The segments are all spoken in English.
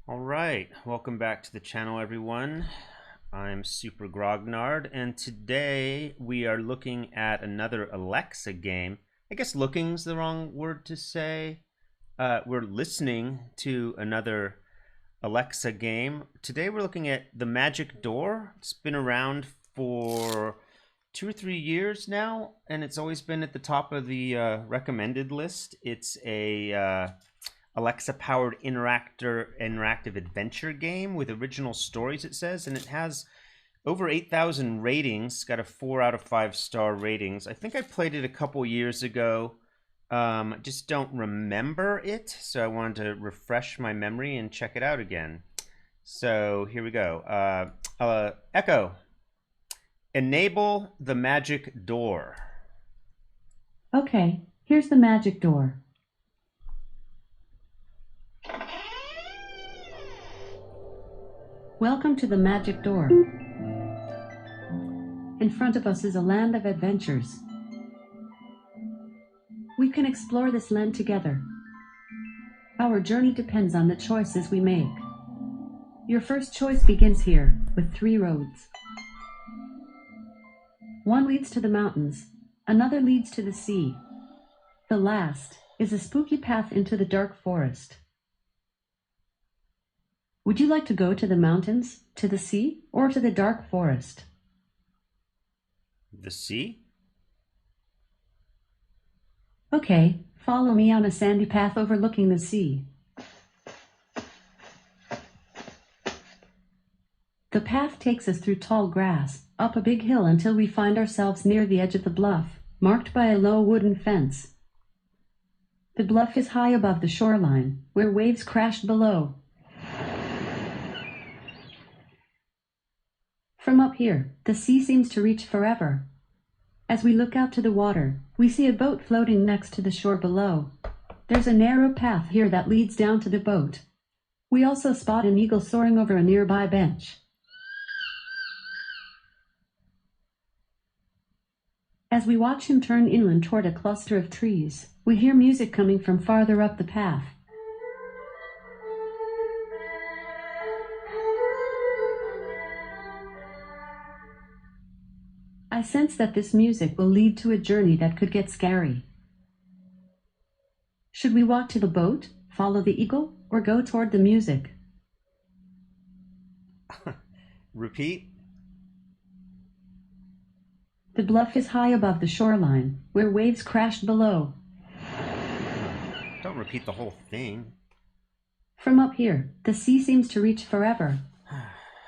All right, welcome back to the channel, everyone. I'm Super Grognard, and today we are looking at another Alexa game. I guess looking's the wrong word to say. We're listening to another Alexa game. Today we're looking at The Magic Door. It's been around for 2 or 3 years now, and it's always been at the top of the recommended list. It's a Alexa-powered interactive adventure game with original stories, it says, and it has over 8,000 ratings. It's got a 4 out of 5 star ratings. I think I played it a couple years ago. I just don't remember it, so I wanted to refresh my memory and check it out again. So here we go. Echo, enable the magic door. Okay, here's the magic door. Welcome to the magic door. In front of us is a land of adventures. We can explore this land together. Our journey depends on the choices we make. Your first choice begins here, with 3 roads. One leads to the mountains, another leads to the sea. The last is a spooky path into the dark forest. Would you like to go to the mountains, to the sea, or to the dark forest? The sea? Okay, follow me on a sandy path overlooking the sea. The path takes us through tall grass, up a big hill until we find ourselves near the edge of the bluff, marked by a low wooden fence. The bluff is high above the shoreline, where waves crash below. From up here, the sea seems to reach forever. As we look out to the water, we see a boat floating next to the shore below. There's a narrow path here that leads down to the boat. We also spot an eagle soaring over a nearby bench. As we watch him turn inland toward a cluster of trees, we hear music coming from farther up the path. I sense that this music will lead to a journey that could get scary. Should we walk to the boat, follow the eagle, or go toward the music? Repeat. The bluff is high above the shoreline, where waves crash below. Don't repeat the whole thing. From up here, the sea seems to reach forever.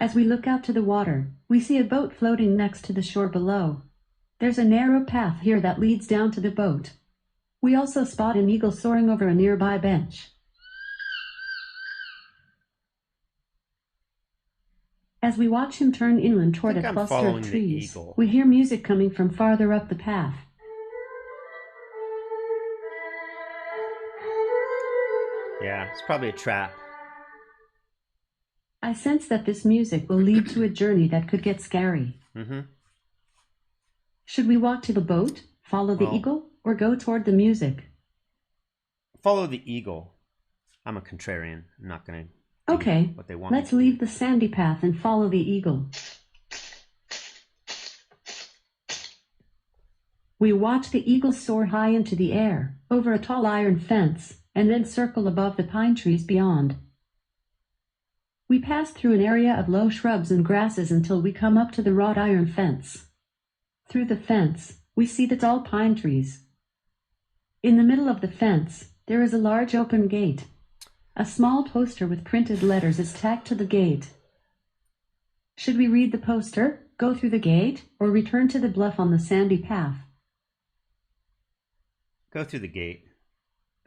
As we look out to the water, we see a boat floating next to the shore below. There's a narrow path here that leads down to the boat. We also spot an eagle soaring over a nearby bench. As we watch him turn inland toward a cluster of trees, we hear music coming from farther up the path. Yeah, it's probably a trap. I sense that this music will lead to a journey that could get scary. Should we walk to the boat, follow the eagle, or go toward the music? Follow the eagle. I'm a contrarian. I'm not going to do what they want. Let's leave the sandy path and follow the eagle. We watch the eagle soar high into the air, over a tall iron fence, and then circle above the pine trees beyond. We pass through an area of low shrubs and grasses until we come up to the wrought iron fence. Through the fence, we see the tall pine trees. In the middle of the fence, there is a large open gate. A small poster with printed letters is tacked to the gate. Should we read the poster, go through the gate, or return to the bluff on the sandy path? Go through the gate.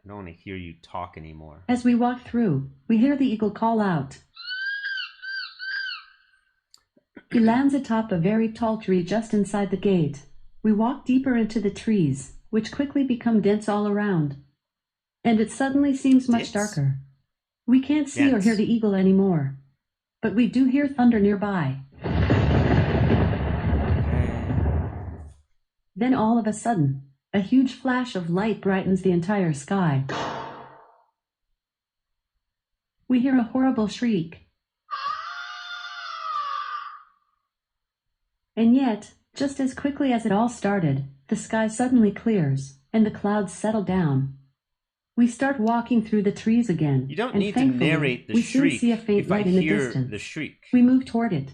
I don't want to hear you talk anymore. As we walk through, we hear the eagle call out. He lands atop a very tall tree just inside the gate. We walk deeper into the trees, which quickly become dense all around. And it suddenly seems much darker. We can't see or hear the eagle anymore. But we do hear thunder nearby. Then all of a sudden, a huge flash of light brightens the entire sky. We hear a horrible shriek. And yet, just as quickly as it all started, the sky suddenly clears, and the clouds settle down. We start walking through the trees again, You don't and need to thankfully, narrate the we soon shriek see a faint if I light in the hear distance. the shriek. We move toward it.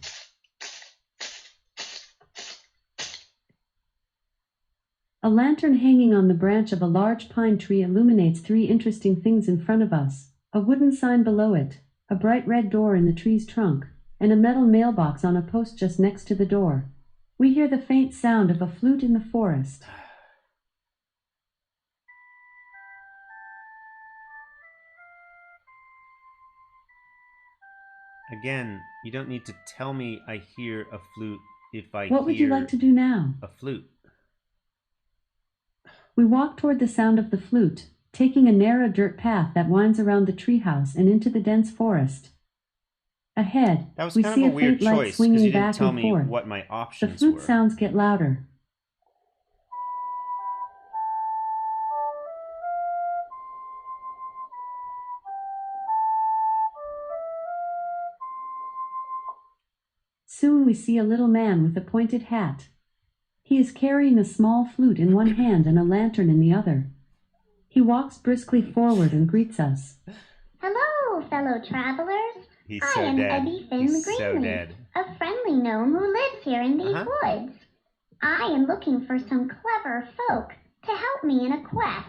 A lantern hanging on the branch of a large pine tree illuminates three interesting things in front of us: a wooden sign below it, a bright red door in the tree's trunk, and a metal mailbox on a post just next to the door. We hear the faint sound of a flute in the forest. Again, you don't need to tell me I hear a flute if I What would you hear like to do now? a flute. We walk toward the sound of the flute, taking a narrow dirt path that winds around the treehouse and into the dense forest. Ahead, That was we kind see of a a weird faint light choice because swinging you didn't back tell and me forth. what my The options flute were. sounds get louder. Soon we see a little man with a pointed hat. He is carrying a small flute in one hand and a lantern in the other. He walks briskly forward and greets us. Hello, fellow travelers. He's I so am dead. Eddie Finn He's the so Greenleaf, dead. a friendly gnome who lives here in these woods. I am looking for some clever folk to help me in a quest.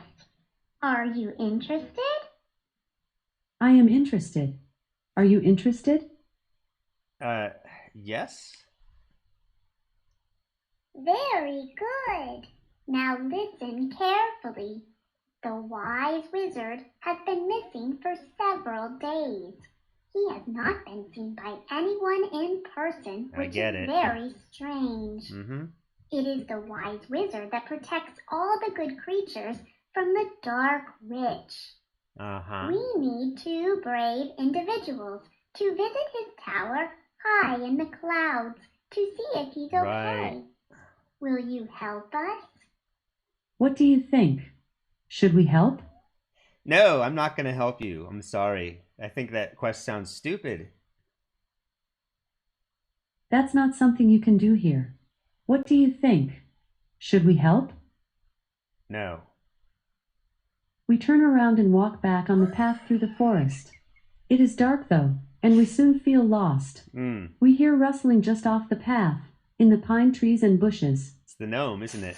Are you interested? I am interested. Are you interested? Yes? Very good. Now listen carefully. The wise wizard has been missing for several days. He has not been seen by anyone in person, which is very strange. It is the wise wizard that protects all the good creatures from the dark witch. We need two brave individuals to visit his tower high in the clouds to see if he's okay. Will you help us? What do you think? Should we help? No, I'm not going to help you. I'm sorry. I think that quest sounds stupid. That's not something you can do here. What do you think? Should we help? No. We turn around and walk back on the path through the forest. It is dark though, and we soon feel lost. We hear rustling just off the path, in the pine trees and bushes. It's the gnome, isn't it?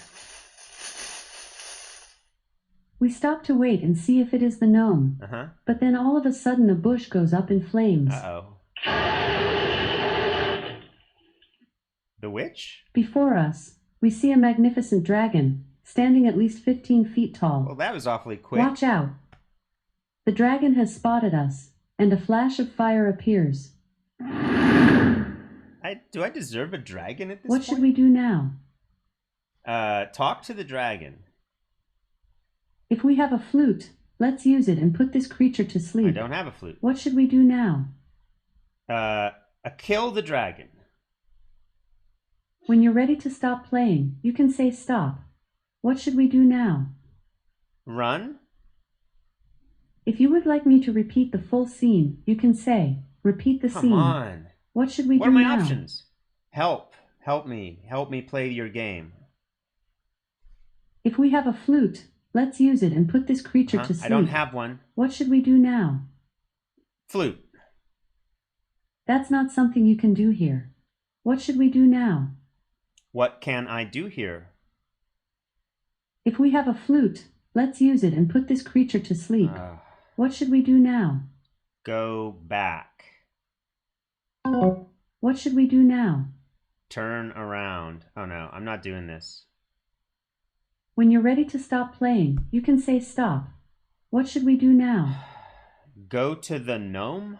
We stop to wait and see if it is the gnome. But then all of a sudden a bush goes up in flames. The witch? Before us, we see a magnificent dragon, standing at least 15 feet tall. Well, that was awfully quick. Watch out! The dragon has spotted us, and a flash of fire appears. Do I deserve a dragon at this point? What should we do now? Talk to the dragon. If we have a flute, let's use it and put this creature to sleep. I don't have a flute. What should we do now? Kill the dragon. When you're ready to stop playing, you can say stop. What should we do now? Run? If you would like me to repeat the full scene, you can say, repeat the scene. Come on. What should we do now? What are my options? Help. Help me. Help me play your game. If we have a flute, let's use it and put this creature to sleep. I don't have one. What should we do now? Flute. That's not something you can do here. What should we do now? What can I do here? If we have a flute, let's use it and put this creature to sleep. What should we do now? Go back. What should we do now? Turn around. Oh no, I'm not doing this. When you're ready to stop playing, you can say stop. What should we do now? Go to the gnome?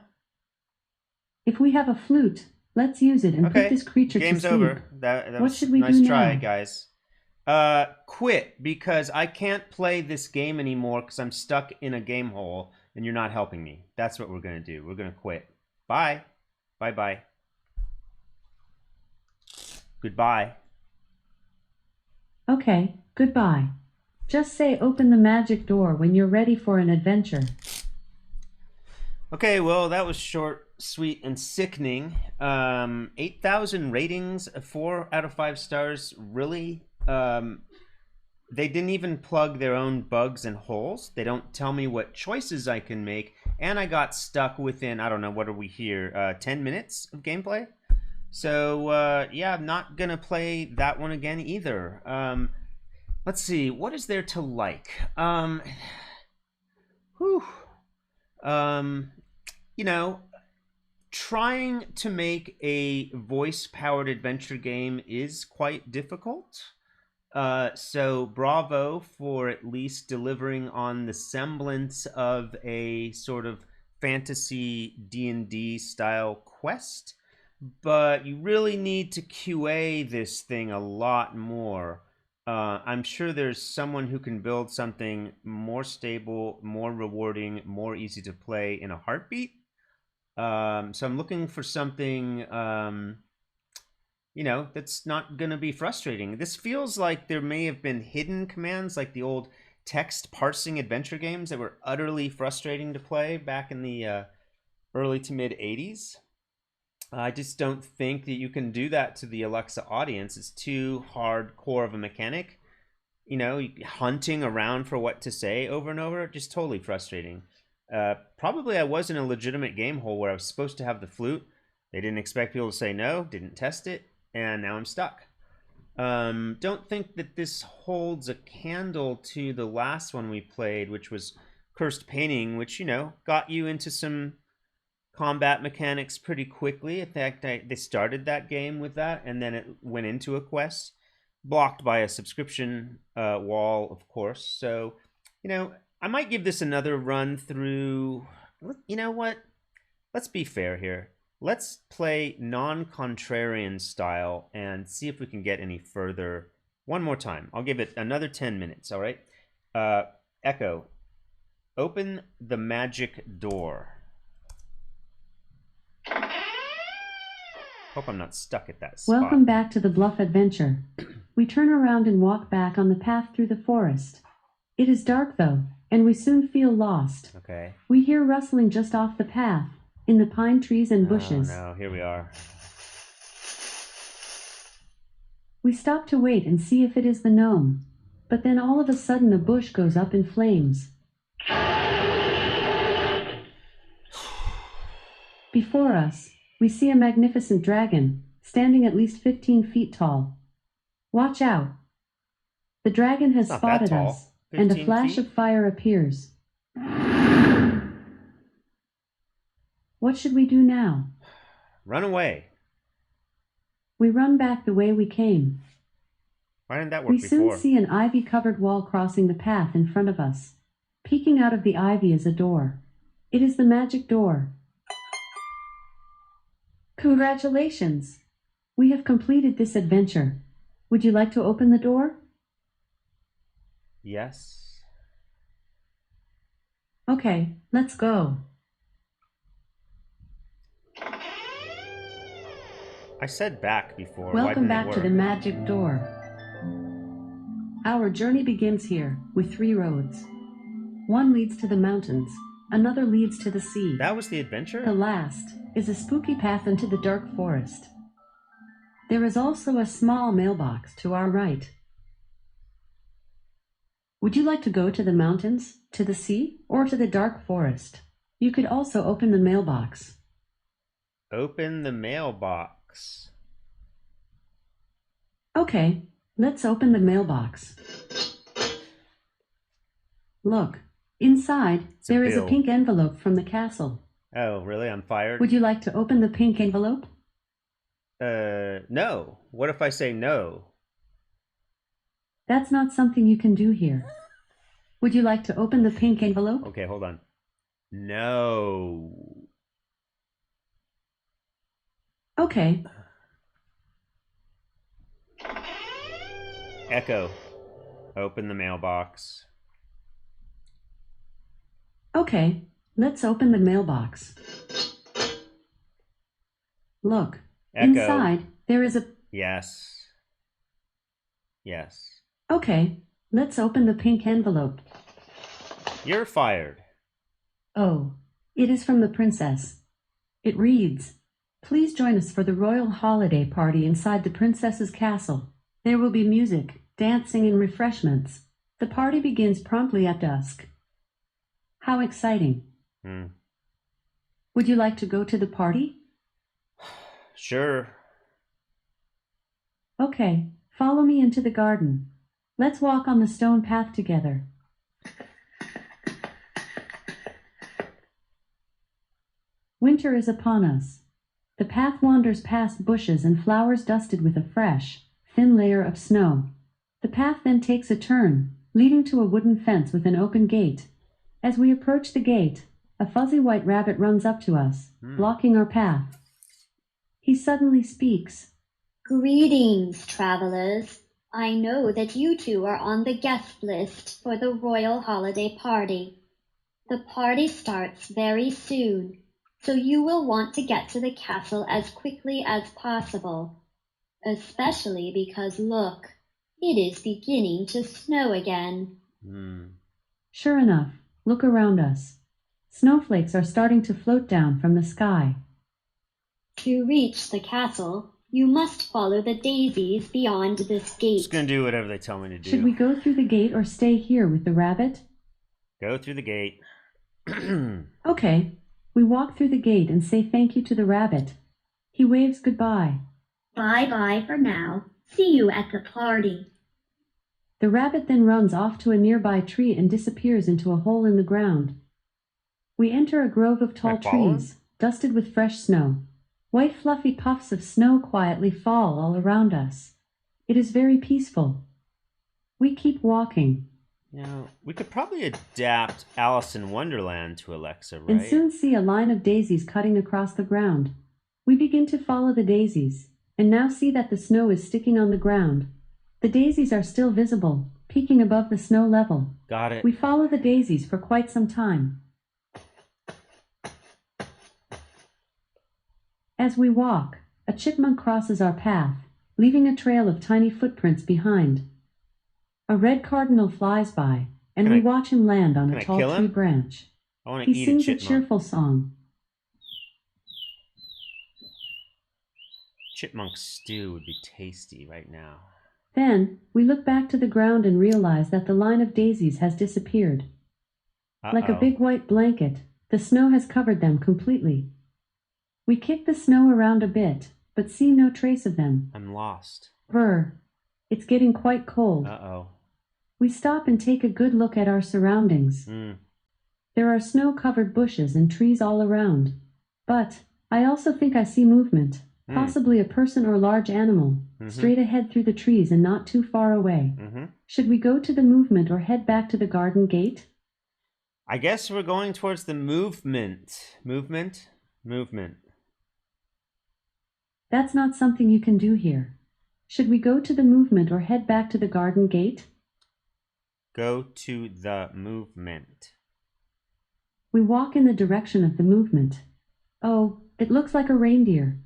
If we have a flute, let's use it and put this creature to sleep. Game's over. That what was should we nice do try, now? guys. Quit, because I can't play this game anymore because I'm stuck in a game hole and you're not helping me. That's what we're going to do. We're going to quit. Bye. Bye-bye. Goodbye. Okay, goodbye. Just say open the magic door when you're ready for an adventure. Okay, well, that was short, sweet, and sickening. 8,000 ratings, 4 out of 5 stars. Really? They didn't even plug their own bugs and holes. They don't tell me what choices I can make. And I got stuck within, I don't know, what are we here? 10 minutes of gameplay? So, yeah, I'm not going to play that one again either. Let's see. What is there to like? Whew. Um, you know, trying to make a voice-powered adventure game is quite difficult. So bravo for at least delivering on the semblance of a sort of fantasy D&D style quest, but you really need to QA this thing a lot more. I'm sure there's someone who can build something more stable, more rewarding, more easy to play in a heartbeat. So I'm looking for something, that's not going to be frustrating. This feels like there may have been hidden commands like the old text parsing adventure games that were utterly frustrating to play back in the early to mid 80s. I just don't think that you can do that to the Alexa audience. It's too hardcore of a mechanic. Hunting around for what to say over and over, just totally frustrating. Probably I was in a legitimate game hole where I was supposed to have the flute. They didn't expect people to say no, didn't test it, and now I'm stuck. Don't think that this holds a candle to the last one we played, which was Cursed Painting, which, got you into some combat mechanics pretty quickly. In fact, they started that game with that, and then it went into a quest, blocked by a subscription wall, of course. So, I might give this another run through. You know what? Let's be fair here. Let's play non-contrarian style and see if we can get any further. One more time. I'll give it another 10 minutes, all right? Echo, open the magic door. Hope I'm not stuck at that spot. Welcome back to the Bluff Adventure. We turn around and walk back on the path through the forest. It is dark, though, and we soon feel lost. Okay. We hear rustling just off the path, in the pine trees and bushes. Oh, no, here we are. We stop to wait and see if it is the gnome, but then all of a sudden a bush goes up in flames. Before us, we see a magnificent dragon, standing at least 15 feet tall. Watch out! The dragon has It's not that spotted tall. us, and a 15 flash feet? of fire appears. What should we do now? Run away. We run back the way we came. Why didn't that work We before? soon see an ivy-covered wall crossing the path in front of us. Peeking out of the ivy is a door. It is the magic door. Congratulations! We have completed this adventure. Would you like to open the door? Yes. Okay, let's go. I said back before. Welcome Why back didn't to it the work? magic door. Our journey begins here, with 3 roads. One leads to the mountains, another leads to the sea. That was the adventure? The last is a spooky path into the dark forest. There is also a small mailbox to our right. Would you like to go to the mountains, to the sea, or to the dark forest? You could also open the mailbox. Open the mailbox. Okay, let's open the mailbox. Look, inside, It's a there is a bill. pink envelope from the castle. Oh, really? I'm fired? Would you like to open the pink envelope? No. What if I say no? That's not something you can do here. Would you like to open the pink envelope? Okay, hold on. No. Okay, Echo, open the mailbox. okay, let's open the mailbox. Look, Echo. inside, there is a... Yes. Yes. Okay, let's open the pink envelope. You're fired. Oh, It is from the princess. It reads, "Please join us for the royal holiday party inside the princess's castle. There will be music, dancing, and refreshments. The party begins promptly at dusk." How exciting. Hmm. Would you like to go to the party? Sure. Okay, follow me into the garden. Let's walk on the stone path together. Winter is upon us. The path wanders past bushes and flowers dusted with a fresh, thin layer of snow. The path then takes a turn, leading to a wooden fence with an open gate. As we approach the gate, a fuzzy white rabbit runs up to us, blocking our path. He suddenly speaks. "Greetings, travelers. I know that you two are on the guest list for the royal holiday party. The party starts very soon, so you will want to get to the castle as quickly as possible. Especially because look, it is beginning to snow again." Sure enough, look around us. Snowflakes are starting to float down from the sky. To reach the castle, you must follow the daisies beyond this gate. Just gonna do whatever they tell me to do. Should we go through the gate or stay here with the rabbit? Go through the gate. Okay. We walk through the gate and say thank you to the rabbit. He waves goodbye. Bye-bye for now. See you at the party. The rabbit then runs off to a nearby tree and disappears into a hole in the ground. We enter a grove of tall trees, dusted with fresh snow. White fluffy puffs of snow quietly fall all around us. It is very peaceful. We keep walking. Now, we could probably adapt Alice in Wonderland to Alexa, right? And soon see a line of daisies cutting across the ground. We begin to follow the daisies, and now see that the snow is sticking on the ground. The daisies are still visible, peeking above the snow level. Got it. We follow the daisies for quite some time. As we walk, a chipmunk crosses our path, leaving a trail of tiny footprints behind. A red cardinal flies by, and we watch him land on a tall tree branch. I want to He eat sings a a chipmunk. cheerful song. Chipmunk stew would be tasty right now. Then, we look back to the ground and realize that the line of daisies has disappeared. Like a big white blanket, the snow has covered them completely. We kick the snow around a bit, but see no trace of them. I'm lost. Brr. It's getting quite cold. Uh-oh. We stop and take a good look at our surroundings. There are snow-covered bushes and trees all around. But I also think I see movement, possibly a person or large animal, straight ahead through the trees and not too far away. Should we go to the movement or head back to the garden gate? I guess we're going towards the movement. Movement? That's not something you can do here. Should we go to the movement or head back to the garden gate? Go to the movement. We walk in the direction of the movement. Oh, it looks like a reindeer.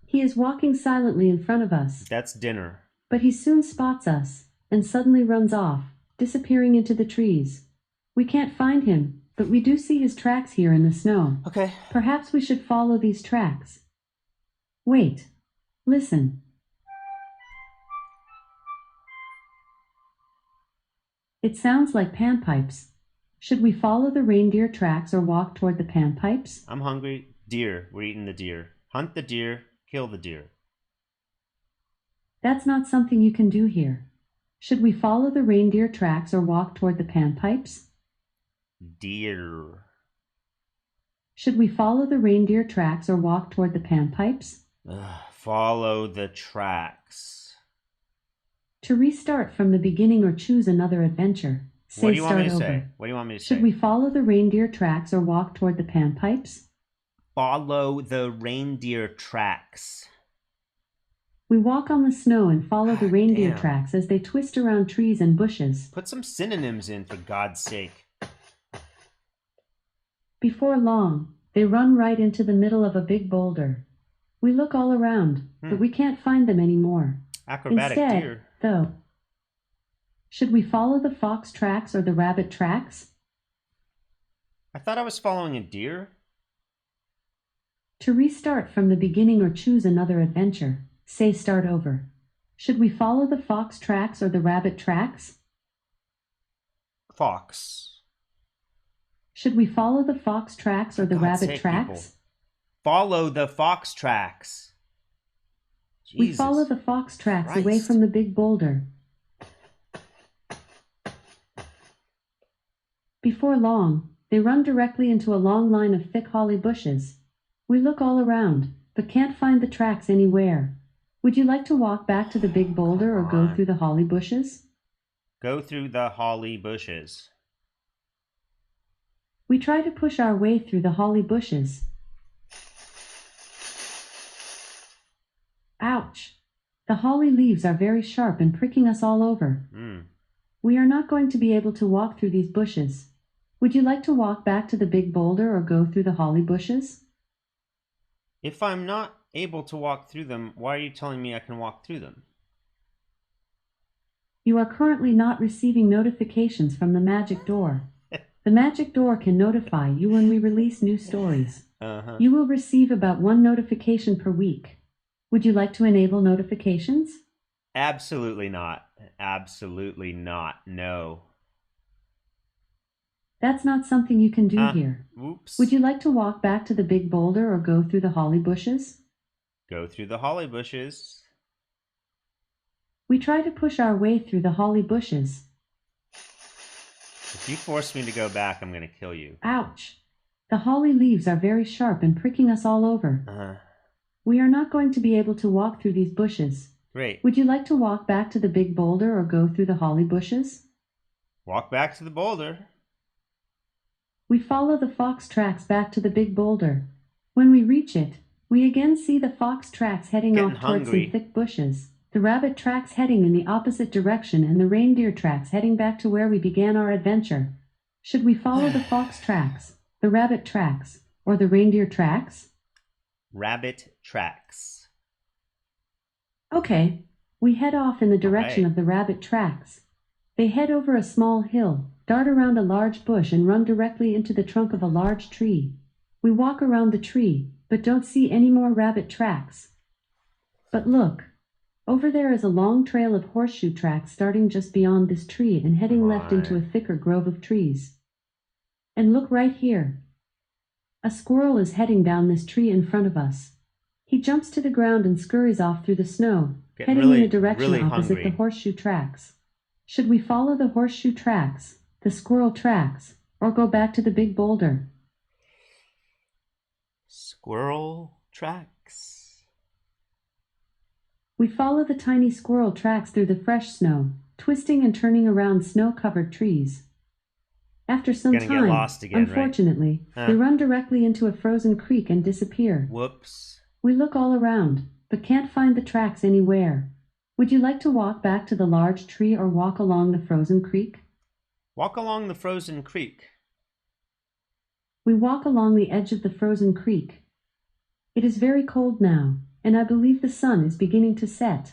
He is walking silently in front of us. That's dinner. But he soon spots us, and suddenly runs off, disappearing into the trees. We can't find him, but we do see his tracks here in the snow. Okay. Perhaps we should follow these tracks. Wait. Listen. It sounds like panpipes. Should we follow the reindeer tracks or walk toward the panpipes? I'm hungry. Deer. We're eating the deer. Hunt the deer. Kill the deer. That's not something you can do here. Should we follow the reindeer tracks or walk toward the panpipes? Deer. Should we follow the reindeer tracks or walk toward the panpipes? Follow the tracks. To restart from the beginning or choose another adventure, say What do you want me to start say? over. What do you want me to say? Should we follow the reindeer tracks or walk toward the panpipes? Follow the reindeer tracks. We walk on the snow and follow the reindeer tracks as they twist around trees and bushes. Put some synonyms in, for God's sake. Before long, they run right into the middle of a big boulder. We look all around, but we can't find them anymore. Acrobatic Instead, deer. though, should we follow the fox tracks or the rabbit tracks? I thought I was following a deer. To restart from the beginning or choose another adventure, say start over. Should we follow the fox tracks or the rabbit tracks? Fox. Should we follow the fox tracks or For the God's rabbit sake, tracks? people. Follow the fox tracks. We Jesus follow the fox tracks away Christ. from the big boulder. Before long, they run directly into a long line of thick holly bushes. We look all around, but can't find the tracks anywhere. Would you like to walk back to the big boulder or go on. through the holly bushes? Go through the holly bushes. We try to push our way through the holly bushes. Ouch! The holly leaves are very sharp and pricking us all over. We are not going to be able to walk through these bushes. Would you like to walk back to the big boulder or go through the holly bushes? If I'm not able to walk through them, why are you telling me I can walk through them? You are currently not receiving notifications from the magic door. The magic door can notify you when we release new stories. You will receive about 1 notification per week. Would you like to enable notifications? Absolutely not. Absolutely not. No. That's not something you can do here. Oops. Would you like to walk back to the big boulder or go through the holly bushes? Go through the holly bushes. We try to push our way through the holly bushes. If you force me to go back, I'm going to kill you. Ouch! The holly leaves are very sharp and pricking us all over. We are not going to be able to walk through these bushes. Great. Would you like to walk back to the big boulder or go through the holly bushes? Walk back to the boulder. We follow the fox tracks back to the big boulder. When we reach it, we again see the fox tracks heading Getting off towards hungry. some thick bushes, the rabbit tracks heading in the opposite direction, and the reindeer tracks heading back to where we began our adventure. Should we follow the fox tracks, the rabbit tracks, or the reindeer tracks? Rabbit tracks. Okay, we head off in the direction of the rabbit tracks. They head over a small hill, dart around a large bush, and run directly into the trunk of a large tree. We walk around the tree, but don't see any more rabbit tracks. But look, over there is a long trail of horseshoe tracks starting just beyond this tree and heading left into a thicker grove of trees. And look right here. A squirrel is heading down this tree in front of us. He jumps to the ground and scurries off through the snow, heading in a direction opposite the horseshoe tracks. Should we follow the horseshoe tracks, the squirrel tracks, or go back to the big boulder? Squirrel tracks. We follow the tiny squirrel tracks through the fresh snow, twisting and turning around snow-covered trees. After some Gonna get time, lost again, unfortunately, they run directly into a frozen creek and disappear. Whoops. We look all around, but can't find the tracks anywhere. Would you like to walk back to the large tree or walk along the frozen creek? Walk along the frozen creek. We walk along the edge of the frozen creek. It is very cold now, and I believe the sun is beginning to set.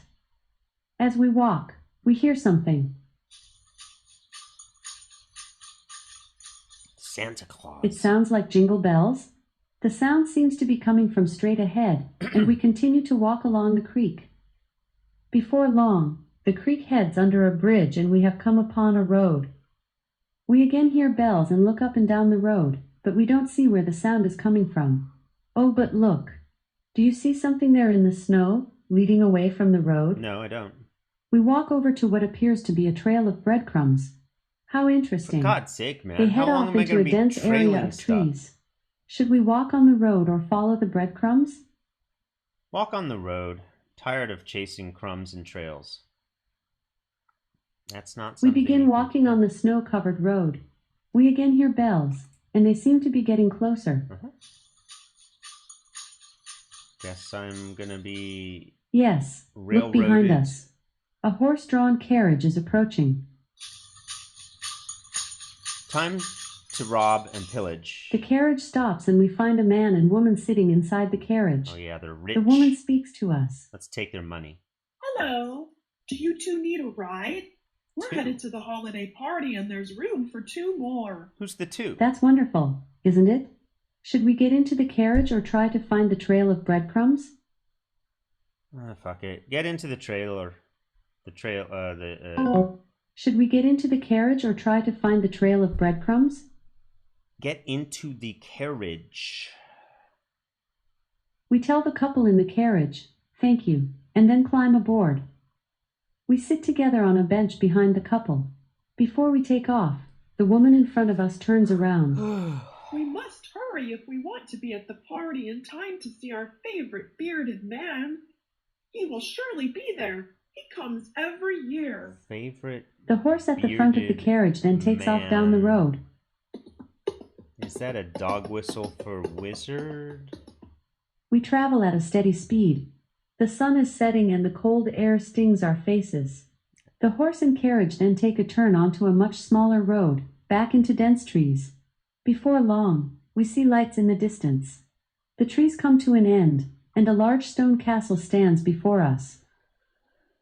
As we walk, we hear something. Santa Claus. It sounds like jingle bells. The sound seems to be coming from straight ahead, and we continue to walk along the creek. Before long, the creek heads under a bridge and we have come upon a road. We again hear bells and look up and down the road, but we don't see where the sound is coming from. Oh, but look. Do you see something there in the snow, leading away from the road? No, I don't. We walk over to what appears to be a trail of breadcrumbs. How interesting. For God's sake, man. They How head long off am I into going a to be dense area trailing of stuff? trees. Should we walk on the road or follow the breadcrumbs? Walk on the road. Tired of chasing crumbs and trails. That's not We something begin you can walking do. on the snow-covered road. We again hear bells, and they seem to be getting closer. Guess I'm gonna be Yes, look behind railroaded. us. A horse-drawn carriage is approaching. Time to rob and pillage. The carriage stops and we find a man and woman sitting inside the carriage. Oh yeah, they're rich. The woman speaks to us. Let's take their money. Hello. Do you two need a ride? We're Two? headed to the holiday party and there's room for 2 more. Who's the two? That's wonderful. isn't it? Should we get into the carriage or try to find the trail of breadcrumbs? Fuck it. Get into the trailer. The trail, Should we get into the carriage or try to find the trail of breadcrumbs? Get into the carriage. We tell the couple in the carriage, "Thank you," and then climb aboard. We sit together on a bench behind the couple. Before we take off, the woman in front of us turns around. We must hurry if we want to be at the party in time to see our favorite bearded man. He will surely be there. He comes every year. Favorite. The horse at the front of the carriage then takes off down the road. Is that a dog whistle for wizard? We travel at a steady speed. The sun is setting and the cold air stings our faces. The horse and carriage then take a turn onto a much smaller road, back into dense trees. Before long, we see lights in the distance. The trees come to an end, and a large stone castle stands before us.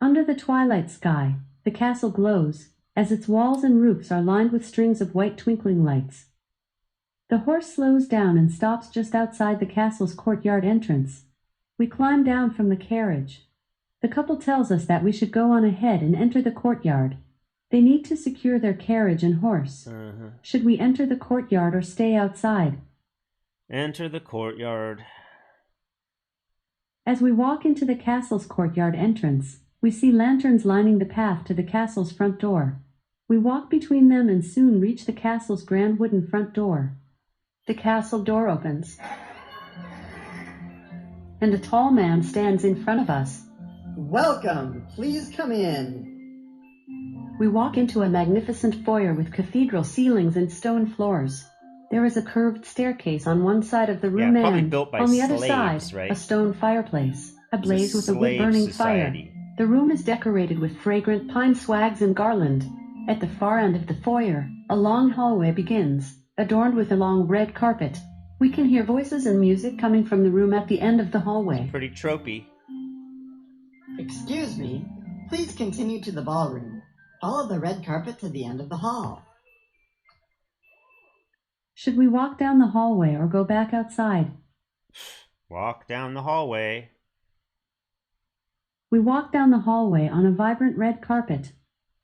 Under the twilight sky, the castle glows, as its walls and roofs are lined with strings of white twinkling lights. The horse slows down and stops just outside the castle's courtyard entrance. We climb down from the carriage. The couple tells us that we should go on ahead and enter the courtyard. They need to secure their carriage and horse. Should we enter the courtyard or stay outside? Enter the courtyard. As we walk into the castle's courtyard entrance, we see lanterns lining the path to the castle's front door. We walk between them and soon reach the castle's grand wooden front door. The castle door opens, and a tall man stands in front of us. Welcome, please come in. We walk into a magnificent foyer with cathedral ceilings and stone floors. There is a curved staircase on one side of the room probably and, built by on the other slaves, side, right? a stone fireplace, ablaze with a slave wood-burning fire. society. The room is decorated with fragrant pine swags and garland. At the far end of the foyer, a long hallway begins, adorned with a long red carpet. We can hear voices and music coming from the room at the end of the hallway. Pretty tropey. Excuse me, please continue to the ballroom. Follow the red carpet to the end of the hall. Should we walk down the hallway or go back outside? Walk down the hallway. We walk down the hallway on a vibrant red carpet.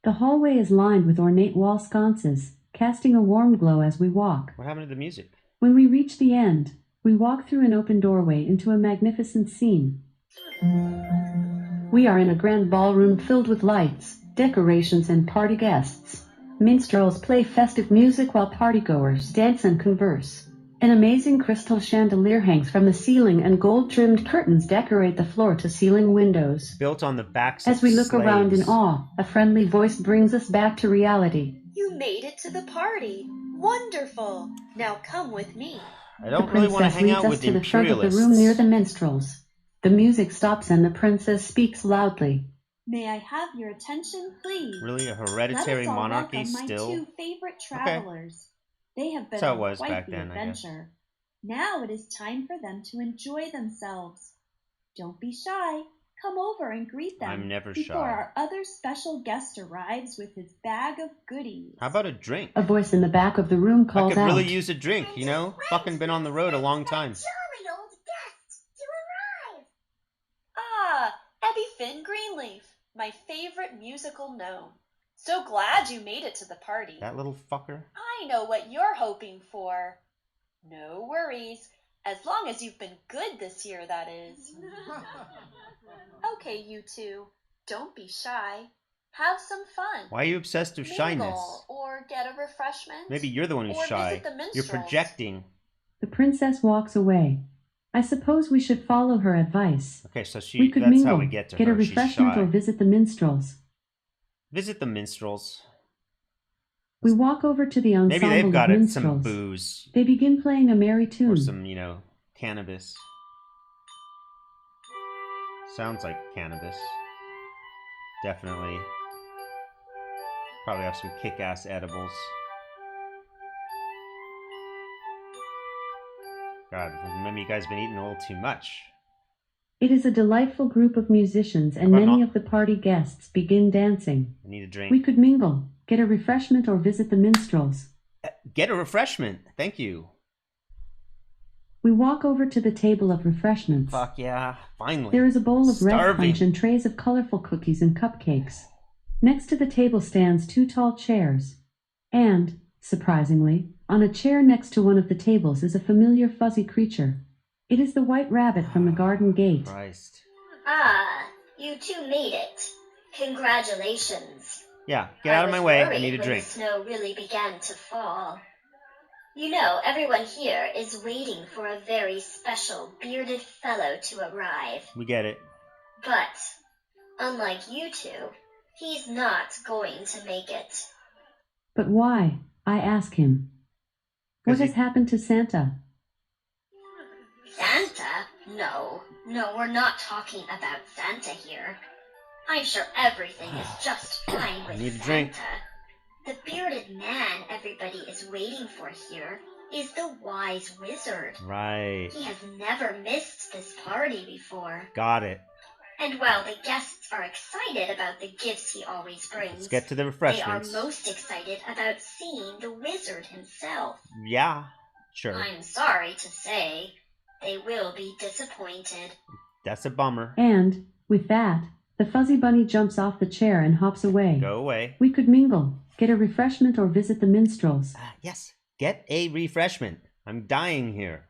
The hallway is lined with ornate wall sconces, casting a warm glow as we walk. What happened to the music? When we reach the end, we walk through an open doorway into a magnificent scene. We are in a grand ballroom filled with lights, decorations, and party guests. Minstrels play festive music while partygoers dance and converse. An amazing crystal chandelier hangs from the ceiling and gold-trimmed curtains decorate the floor-to-ceiling windows. Built on the backs As of we look slaves. around in awe, a friendly voice brings us back to reality. You made it to the party. Wonderful. Now come with me. I don't The really want to princess hang leads out us with to the front of the imperialists. room near the minstrels. The music stops and the princess speaks loudly. May I have your attention, please? Really, a Let hereditary us all monarchy welcome still? my two favorite travelers. They have been That's how it on was quite back the then, I guess. adventure. Now it is time for them to enjoy themselves. Don't be shy. Come over and greet them I'm never before shy. our other special guest arrives with his bag of goodies. How about a drink? A voice in the back of the room I calls could out. really use a drink, you know? Fucking been on the road a long time. Jolly old guest to arrive. Ah, Abby Finn Greenleaf, my favorite musical gnome. So glad you made it to the party. That little fucker. I know what you're hoping for. No worries, as long as you've been good this year, that is. Okay, you two, don't be shy. Have some fun. Why are you obsessed with shyness? Mingle, or get a refreshment. Maybe you're the one who's or shy. visit the You're minstrels. projecting. The princess walks away. I suppose we should follow her advice. Okay, so We could that's mingle, how we get to get her. a refreshment, She's or shy. visit the minstrels. Visit the minstrels. We walk over to the ensemble Maybe they've got of it, some minstrels. booze. They begin playing a merry Or tune. some, cannabis. Sounds like cannabis. Definitely. Probably have some kick-ass edibles. God, maybe you guys been eating a little too much. It is a delightful group of musicians, and How about many not? of the party guests begin dancing. I need a drink. We could mingle, get a refreshment, or visit the minstrels. Get a refreshment. Thank you. We walk over to the table of refreshments. Fuck yeah, finally. There is a bowl of red Starving. punch and trays of colorful cookies and cupcakes. Next to the table stands 2 tall chairs. And, surprisingly, on a chair next to one of the tables is a familiar fuzzy creature. It is the white rabbit from the garden gate. Christ. Ah, you two made it. Congratulations. Yeah, get out of my way. I need a drink. The snow really began to fall. You know, everyone here is waiting for a very special bearded fellow to arrive. We get it. But, unlike you two, he's not going to make it. But why? I ask him. What has happened to Santa? Santa? No, we're not talking about Santa here. I'm sure everything is just fine with need a drink. Santa. The bearded man everybody is waiting for here is the wise wizard. Right. He has never missed this party before. Got it. And while the guests are excited about the gifts he always brings, Let's get to the they refreshments. are most excited about seeing the wizard himself. Yeah, sure. I'm sorry to say, they will be disappointed. That's a bummer. And, with that, the fuzzy bunny jumps off the chair and hops away. Go away. We could mingle, get a refreshment, or visit the minstrels. Yes, get a refreshment. I'm dying here.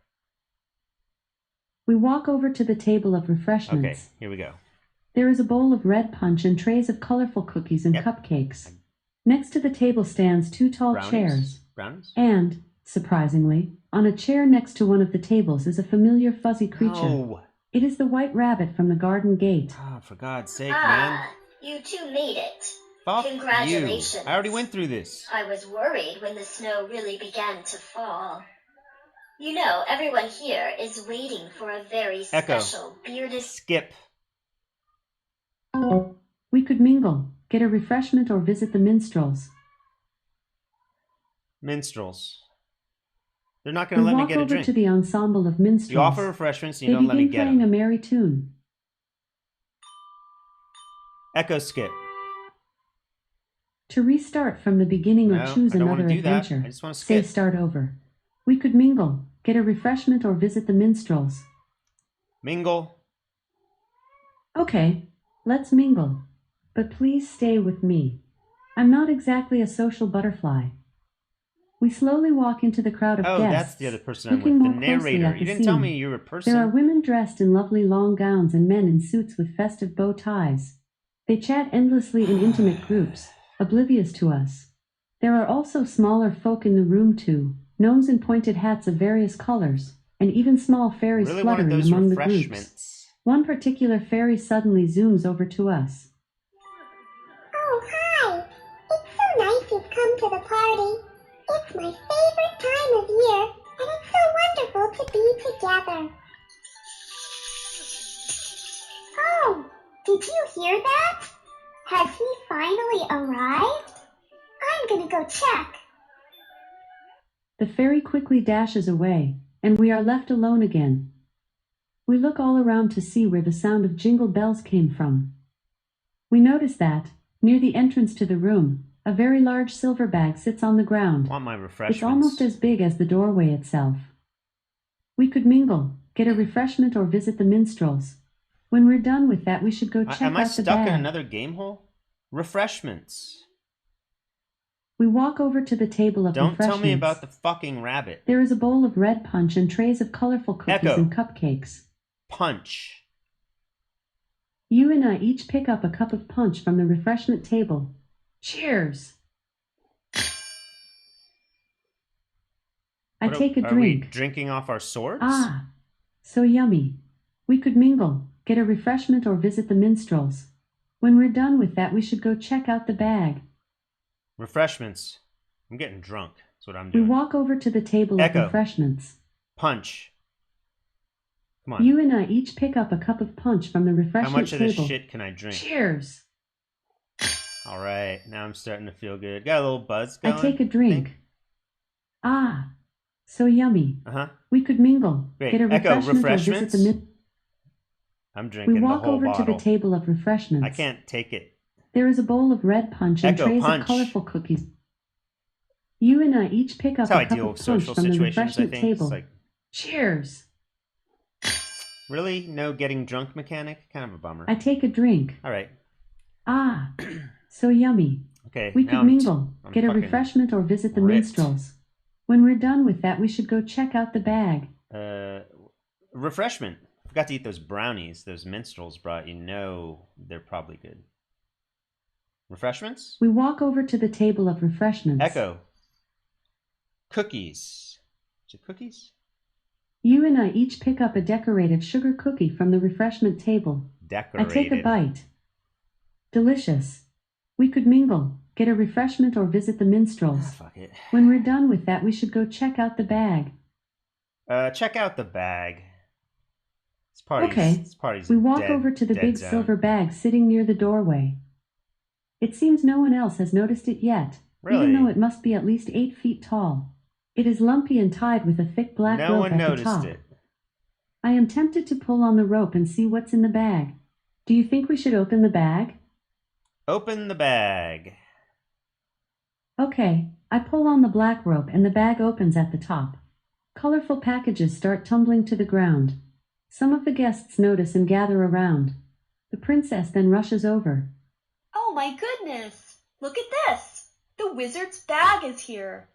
We walk over to the table of refreshments. Okay, here we go. There is a bowl of red punch and trays of colorful cookies and cupcakes. Next to the table stands 2 tall chairs. Brownies? And, surprisingly, on a chair next to one of the tables is a familiar fuzzy creature. No. It is the white rabbit from the garden gate. Oh, for God's sake, man. You two made it. Fuck Congratulations. you. I already went through this. I was worried when the snow really began to fall. You know, everyone here is waiting for a very special bearded... Skip. We could mingle, get a refreshment, or visit the minstrels. Minstrels. They're not going to let me get a We walk over drink. to the ensemble of minstrels. You offer refreshments and you They don't let me begin get playing them. a merry tune. Echo skip. To restart from the beginning or No, choose I don't want another to do that. adventure, I just want to say skip. start over. We could mingle, get a refreshment, or visit the minstrels. Mingle. Okay, let's mingle. But please stay with me. I'm not exactly a social butterfly. We slowly walk into the crowd of Oh, guests. that's the other person I'm looking with. The more closely narrator. at You the didn't tell scene. me you were a person. There are women dressed in lovely long gowns and men in suits with festive bow ties. They chat endlessly in intimate groups, oblivious to us. There are also smaller folk in the room too, gnomes in pointed hats of various colors, and even small fairies Really wanted fluttering those among the groups. refreshments. One particular fairy suddenly zooms over to us. Oh, hi! It's so nice you've come to the party. It's my favorite time of year, and it's so wonderful to be together. Oh, did you hear that? Has he finally arrived? I'm gonna go check. The fairy quickly dashes away, and we are left alone again. We look all around to see where the sound of jingle bells came from. We notice that, near the entrance to the room, a very large silver bag sits on the ground. Want my refreshments. It's almost as big as the doorway itself. We could mingle, get a refreshment, or visit the minstrels. When we're done with that, we should go check Am I out the stuck bag. in another game hole? Refreshments. We walk over to the table of Don't refreshments. tell me about the fucking rabbit. There is a bowl of red punch and trays of colorful cookies Echo. and cupcakes. Punch. You and I each pick up a cup of punch from the refreshment table. Cheers! I take a Are we drink. drinking off our swords? Ah, so yummy. We could mingle, get a refreshment, or visit the minstrels. When we're done with that, we should go check out the bag. Refreshments. I'm getting drunk. That's what I'm We doing. walk over to the table Echo. of refreshments. Punch. Come on. You and I each pick up a cup of punch from the How refreshment much of this table. shit can I drink? Cheers! All right, now I'm starting to feel good. Got a little buzz going. I take a drink. Ah, so yummy. Uh-huh. We could mingle, Great. get a Echo, refreshment, or visit refreshments? the min- I'm drinking We the walk whole over bottle. to the table of refreshments. I can't take it. There is a bowl of red punch and Echo, trays punch. of colorful cookies. You and I each pick up That's how a I cup deal of with punch social from the situations, I refreshment think. table. It's like, Cheers. Really? No getting drunk mechanic? Kind of a bummer. I take a drink. All right. Ah, so yummy. Okay. We now could I'm mingle, I'm get a fucking refreshment, or visit the ripped. minstrels. When we're done with that, we should go check out the bag. Refreshment. Forgot to eat those brownies those minstrels brought. You know they're probably good. Refreshments? We walk over to the table of refreshments. Echo. Cookies. Is it cookies? You and I each pick up a decorative sugar cookie from the refreshment table. Decorated. I take a bite. Delicious. We could mingle, get a refreshment, or visit the minstrels. Fuck it. When we're done with that, we should go check out the bag. Check out the bag. Okay. This party's We walk dead, over to the dead big zone. silver bag sitting near the doorway. It seems no one else has noticed it yet, Really? even though it must be at least 8 feet tall. It is lumpy and tied with a thick black No rope one at the noticed top. it. I am tempted to pull on the rope and see what's in the bag. Do you think we should open the bag? Open the bag. Okay, I pull on the black rope and the bag opens at the top. Colorful packages start tumbling to the ground. Some of the guests notice and gather around. The princess then rushes over. Oh my goodness! Look at this! The wizard's bag is here.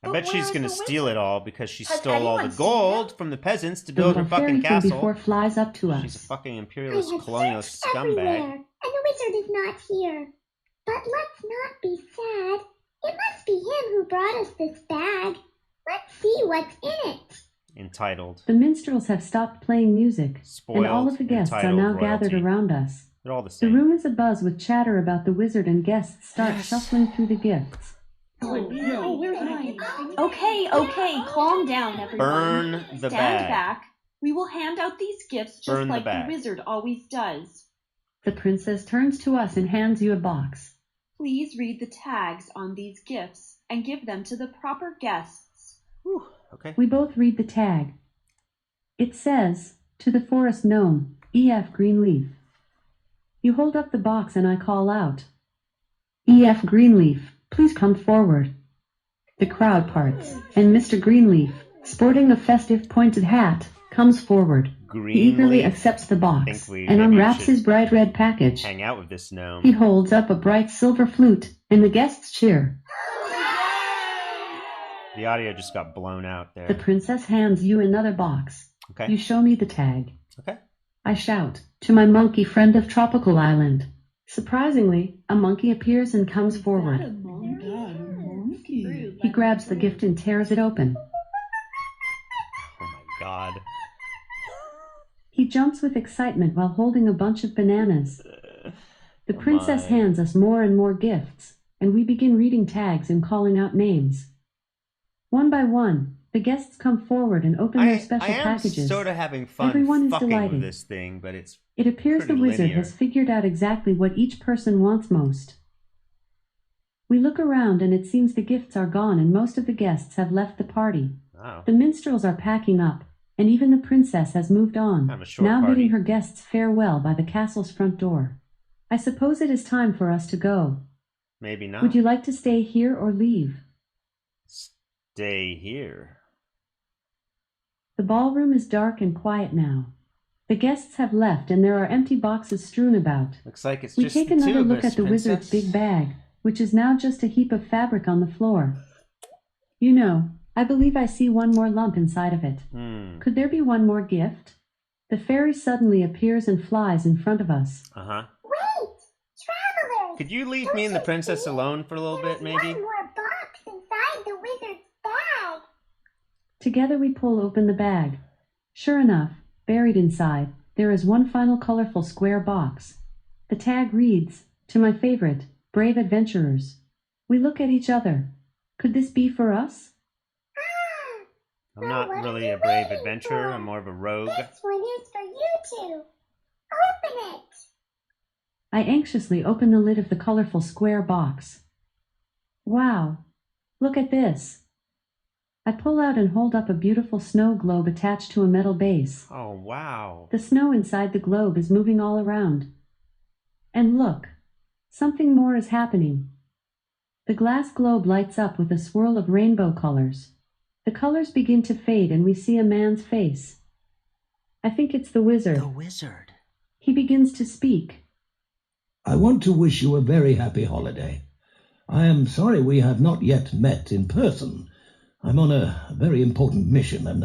I But bet where she's is gonna the steal wizard? it all because she Has stole all the anyone seen gold him? from the peasants to The build her little fairy fucking from castle. before flies up to She's a us. fucking I imperialist have colonialist searched everywhere, scumbag. and the wizard is not here. But let's not be sad. It must be him who brought us this bag. Let's see what's in it. Entitled. The minstrels have stopped playing music, Spoiled. and all of the guests are entitled now royalty. gathered around us. They're all the The same. room is abuzz with chatter about the wizard, and guests start Yes. shuffling through the gifts. Oh, where's mine? Okay, calm down, everyone. Burn the Stand bag. back. We will hand out these gifts just Burn the like the bag. wizard always does. The princess turns to us and hands you a box. Please read the tags on these gifts and give them to the proper guests. Whew. Okay. We both read the tag. It says, "To the forest gnome, E.F. Greenleaf." You hold up the box and I call out, "E.F. Greenleaf, please come forward." The crowd parts, and Mr. Greenleaf, sporting a festive pointed hat, comes forward. He eagerly Greenleaf. accepts the box Think we and maybe unwraps should his bright red package. Hang out with this gnome. He holds up a bright silver flute, and the guests cheer. The audio just got blown out The there. princess hands you another box. Okay. You show me the tag. Okay. I shout, "To my monkey friend of Tropical Island." Surprisingly, a monkey appears and comes forward. Monkey. He grabs the gift and tears it open. Oh my god. He jumps with excitement while holding a bunch of bananas. The Oh princess my. hands us more and more gifts, and we begin reading tags and calling out names. One by one, the guests come forward and open their I special am packages. sort of having fun Everyone is fucking delighted. with this thing, but it's It appears the pretty wizard linear. has figured out exactly what each person wants most. We look around and it seems the gifts are gone and most of the guests have left the party. wow. The minstrels are packing up, and even the princess has moved on, Kind of a short now party. bidding her guests farewell by the castle's front door. I suppose it is time for us to go. Maybe not. Would you like to stay here or leave? Stay here. The ballroom is dark and quiet now. The guests have left and there are empty boxes strewn about. Looks like it's We just take the two another of look us, at the wizard's princess. big bag, which is now just a heap of fabric on the floor. You know, I believe I see one more lump inside of it. Could there be one more gift? The fairy suddenly appears and flies in front of us. Uh-huh. Wait! Travelers! Could you leave Don't me and the you princess see? alone for a little There bit, is maybe? one more box inside the wizard's bag. Together we pull open the bag. Sure enough, buried inside, there is one final colorful square box. The tag reads, "To my favorite, brave adventurers." We look at each other. Could this be for us? Ah! I'm not Well, what really are a you brave waiting adventurer. for? I'm more of a rogue. This one is for you two. Open it. I anxiously open the lid of the colorful square box. Wow! Look at this. I pull out and hold up a beautiful snow globe attached to a metal base. Oh, wow. The snow inside the globe is moving all around. And look, something more is happening. The glass globe lights up with a swirl of rainbow colors. The colors begin to fade and we see a man's face. I think it's the wizard. The wizard. He begins to speak. I want to wish you a very happy holiday. I am sorry we have not yet met in person. I'm on a very important mission, and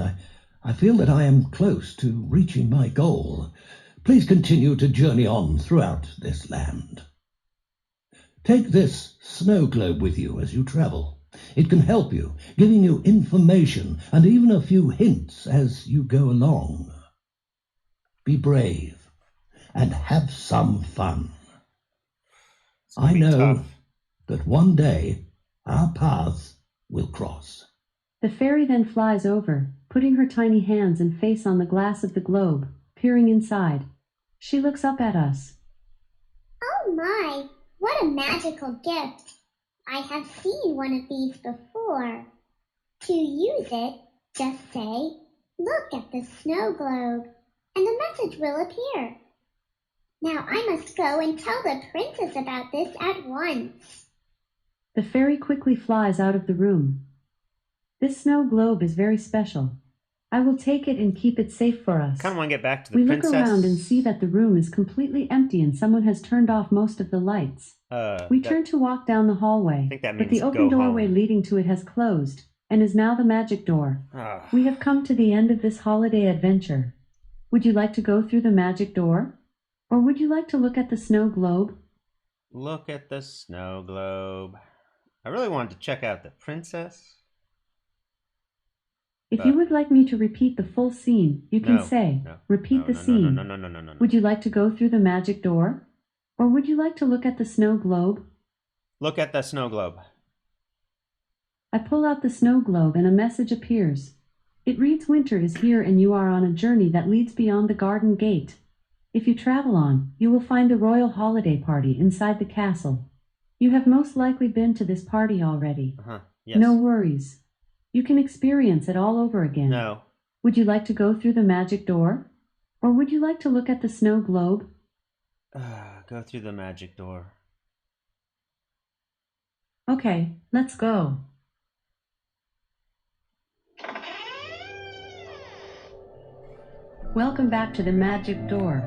I feel that I am close to reaching my goal. Please continue to journey on throughout this land. Take this snow globe with you as you travel. It can help you, giving you information and even a few hints as you go along. Be brave and have some fun. I know tough. that one day our paths will cross. The fairy then flies over, putting her tiny hands and face on the glass of the globe, peering inside. She looks up at us. Oh my, what a magical gift. I have seen one of these before. To use it, just say, "Look at the snow globe," and the message will appear. Now I must go and tell the princess about this at once. The fairy quickly flies out of the room. This snow globe is very special. I will take it and keep it safe for us. Kind of want to get back to the We princess. look around and see that the room is completely empty and someone has turned off most of the lights. We turn to walk down the hallway, I think that but means the open go doorway home. leading to it has closed, and is now the magic door. We have come to the end of this holiday adventure. Would you like to go through the magic door? Or would you like to look at the snow globe? Look at the snow globe. I really wanted to check out the princess. If you would like me to repeat the full scene, you can say, repeat the scene. No. Would you like to go through the magic door? Or would you like to look at the snow globe? Look at the snow globe. I pull out the snow globe and a message appears. It reads, "Winter is here and you are on a journey that leads beyond the garden gate. If you travel on, you will find the royal holiday party inside the castle. You have most likely been to this party already. Yes. No worries. You can experience it all over again. No. Would you like to go through the magic door? Or would you like to look at the snow globe?" Go through the magic door. Okay, let's go. Welcome back to the magic door.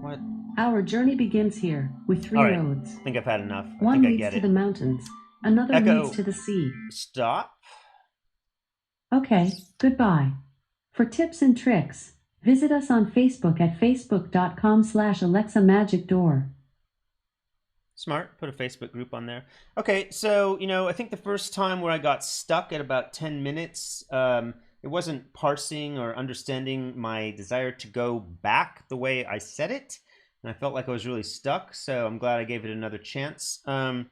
What? Our journey begins here, with three All right. roads. I think I've had enough. I One think I leads get to it. the mountains, another Echo. leads to the sea. Stop. Okay, goodbye. For tips and tricks, visit us on Facebook at facebook.com/Alexa Magic Door. Smart. Put a Facebook group on there. Okay, so, I think the first time where I got stuck at about 10 minutes, it wasn't parsing or understanding my desire to go back the way I said it. And I felt like I was really stuck, so I'm glad I gave it another chance. I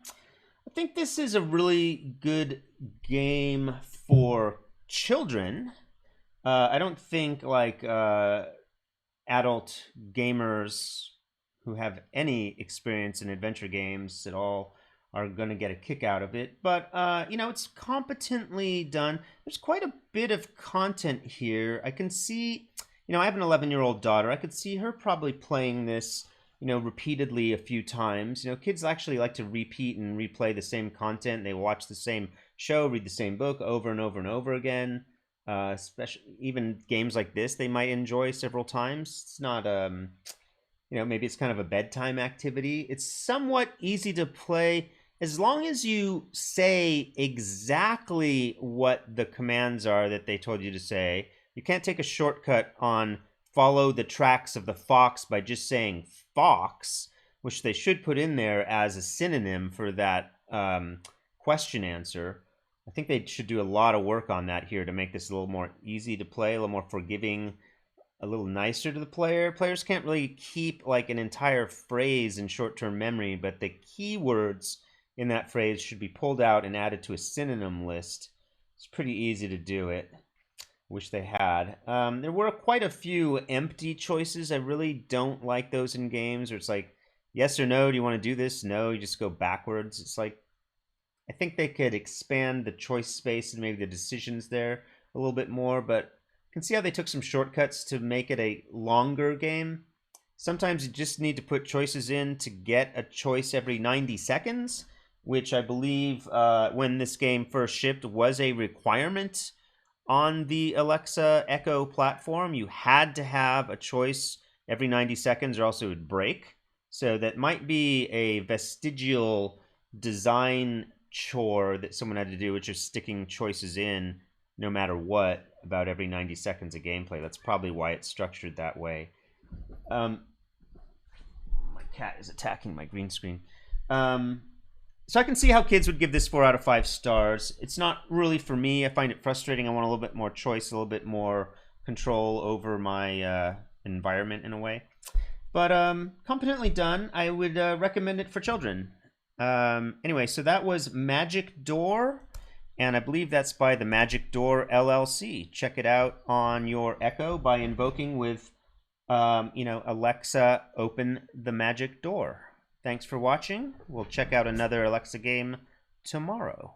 think this is a really good game for children. I don't think adult gamers who have any experience in adventure games at all are going to get a kick out of it. But, it's competently done. There's quite a bit of content here. I can see, I have an 11-year-old daughter. I could see her probably playing this, repeatedly a few times. Kids actually like to repeat and replay the same content. They watch the same show, read the same book over and over and over again. Especially even games like this, they might enjoy several times. It's not, maybe it's kind of a bedtime activity. It's somewhat easy to play as long as you say exactly what the commands are that they told you to say. You can't take a shortcut on follow the tracks of the fox by just saying fox, which they should put in there as a synonym for that question answer. I think they should do a lot of work on that here to make this a little more easy to play, a little more forgiving, a little nicer to the player. Players can't really keep an entire phrase in short-term memory, but the keywords in that phrase should be pulled out and added to a synonym list. It's pretty easy to do it. Wish they had. There were quite a few empty choices. I really don't like those in games where it's yes or no, do you want to do this? No, you just go backwards. It's I think they could expand the choice space and maybe the decisions there a little bit more, but you can see how they took some shortcuts to make it a longer game. Sometimes you just need to put choices in to get a choice every 90 seconds. which I believe when this game first shipped was a requirement on the Alexa Echo platform. You had to have a choice every 90 seconds or else it would break. So that might be a vestigial design chore that someone had to do, which is sticking choices in no matter what about every 90 seconds of gameplay. That's probably why it's structured that way. My cat is attacking my green screen. So I can see how kids would give this 4 out of 5 stars. It's not really for me. I find it frustrating. I want a little bit more choice, a little bit more control over my environment in a way. But competently done. I would recommend it for children. Anyway, so that was Magic Door, and I believe that's by the Magic Door LLC. Check it out on your Echo by invoking with, Alexa, open the Magic Door. Thanks for watching. We'll check out another Alexa game tomorrow.